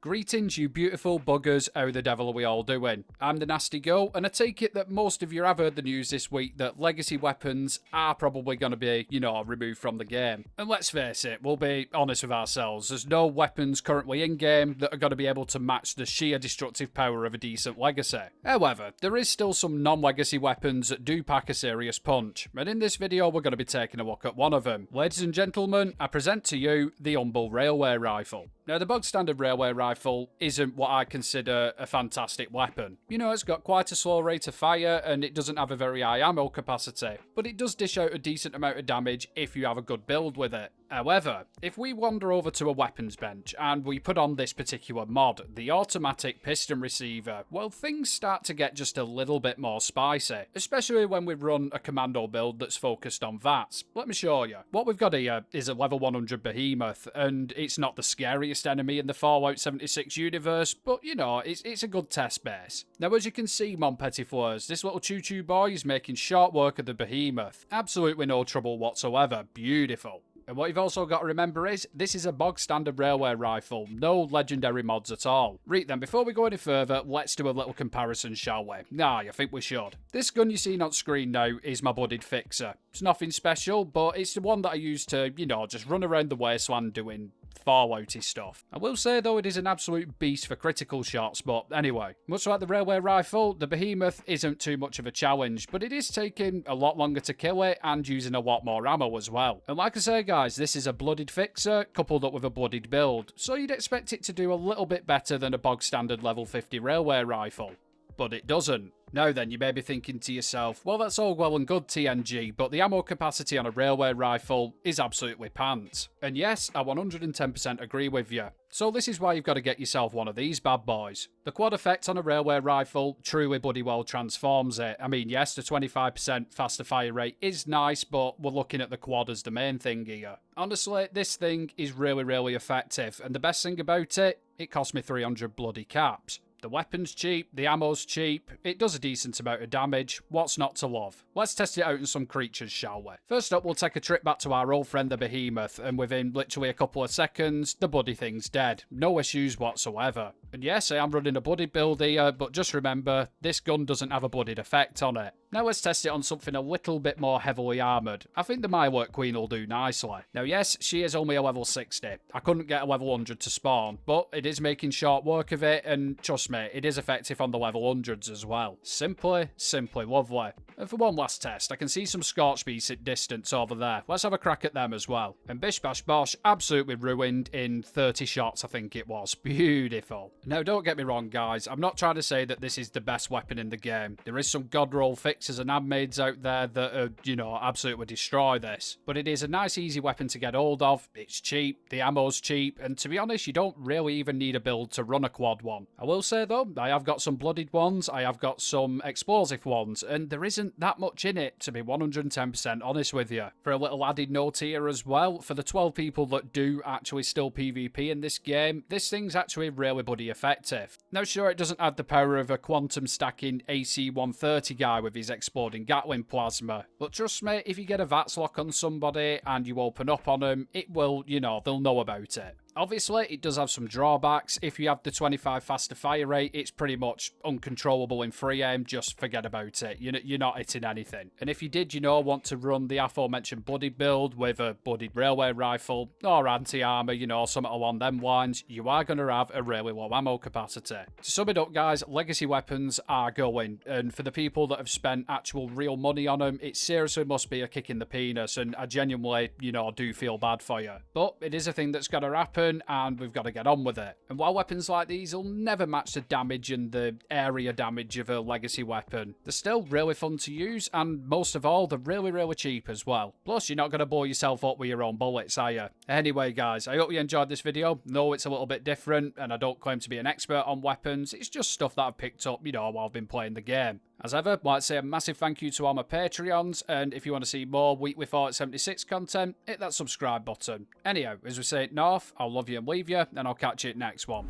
Greetings, you beautiful buggers, how the devil are we all doing? I'm the Nasty Go, and I take it that most of you have heard the news this week that legacy weapons are probably going to be, removed from the game. And let's face it, we'll be honest with ourselves, there's no weapons currently in-game that are going to be able to match the sheer destructive power of a decent legacy. However, there is still some non-legacy weapons that do pack a serious punch, and in this video we're going to be taking a look at one of them. Ladies and gentlemen, I present to you the Humble Railway Rifle. Now, the bog standard railway rifle isn't what I consider a fantastic weapon. It's got quite a slow rate of fire and it doesn't have a very high ammo capacity, but it does dish out a decent amount of damage if you have a good build with it. However, if we wander over to a weapons bench and we put on this particular mod, the automatic piston receiver, well, things start to get just a little bit more spicy, especially when we run a commando build that's focused on VATS. Let me show you. What we've got here is a level 100 behemoth, and it's not the scariest enemy in the Fallout 76 universe, but it's a good test base. Now, as you can see, mon petit fleurs, this little choo-choo boy is making short work of the behemoth. Absolutely no trouble whatsoever. Beautiful. And what you've also got to remember is, this is a bog standard railway rifle, no legendary mods at all. Right then, before we go any further, let's do a little comparison, shall we? Nah, I think we should. This gun you're seeing on screen now is my budded fixer. It's nothing special, but it's the one that I use to, just run around the wasteland doing Fallouty stuff. I will say though, it is an absolute beast for critical shots, but anyway. Much like the railway rifle, the behemoth isn't too much of a challenge, but it is taking a lot longer to kill it and using a lot more ammo as well. And like I say guys, this is a blooded fixer coupled up with a blooded build, so you'd expect it to do a little bit better than a bog standard level 50 railway rifle. But it doesn't. Now then, you may be thinking to yourself, well, that's all well and good, TNG, but the ammo capacity on a railway rifle is absolutely pants. And yes, I 110% agree with you. So this is why you've got to get yourself one of these bad boys. The quad effect on a railway rifle truly bloody well transforms it. I mean, yes, the 25% faster fire rate is nice, but we're looking at the quad as the main thing here. Honestly, this thing is really, really effective, and the best thing about it, it cost me 300 bloody caps. The weapon's cheap, the ammo's cheap, it does a decent amount of damage, what's not to love? Let's test it out on some creatures, shall we? First up, we'll take a trip back to our old friend the behemoth, and within literally a couple of seconds, the bloody thing's dead. No issues whatsoever. And yes, I am running a blooded build here, but just remember, this gun doesn't have a blooded effect on it. Now let's test it on something a little bit more heavily armoured. I think the Mywork Queen will do nicely. Now yes, she is only a level 60. I couldn't get a level 100 to spawn, but it is making short work of it, and trust me, it is effective on the level 100s as well. Simply, simply lovely. And for one last test, I can see some Scorch Beasts at distance over there. Let's have a crack at them as well. And bish bash bosh, absolutely ruined in 30 shots, I think it was. Beautiful. Now don't get me wrong guys, I'm not trying to say that this is the best weapon in the game. There is some god roll fixers and handmaids out there that absolutely destroy this. But it is a nice easy weapon to get hold of, it's cheap, the ammo's cheap, and to be honest, you don't really even need a build to run a quad one. I will say though, I have got some blooded ones, I have got some explosive ones, and there isn't that much in it, to be 110% honest with you. For a little added note here as well, for the 12 people that do actually still PvP in this game, this thing's actually really bloody effective. Now sure, it doesn't have the power of a quantum stacking AC-130 guy with his exploding Gatling plasma, but trust me, if you get a VATS lock on somebody and you open up on them, it will, they'll know about it. Obviously, it does have some drawbacks. If you have the 25 faster fire rate, it's pretty much uncontrollable in free aim. Just forget about it. You're not hitting anything. And if you did, want to run the aforementioned blooded build with a blooded railway rifle or anti-armor, something along them lines, you are going to have a really low ammo capacity. To sum it up, guys, legacy weapons are going. And for the people that have spent actual real money on them, it seriously must be a kick in the penis. And I genuinely, do feel bad for you. But it is a thing that's going to happen, and we've got to get on with it. And while weapons like these will never match the damage and the area damage of a legacy weapon, they're still really fun to use, and most of all, they're really, really cheap as well. Plus, you're not going to blow yourself up with your own bullets, are you? Anyway, guys, I hope you enjoyed this video. No, it's a little bit different, and I don't claim to be an expert on weapons. It's just stuff that I've picked up, while I've been playing the game. As ever, I'd like to say a massive thank you to all my Patreons, and if you want to see more weekly Fallout 76 content, hit that subscribe button. Anyhow, as we say it north, I'll love you and leave you, and I'll catch you next one.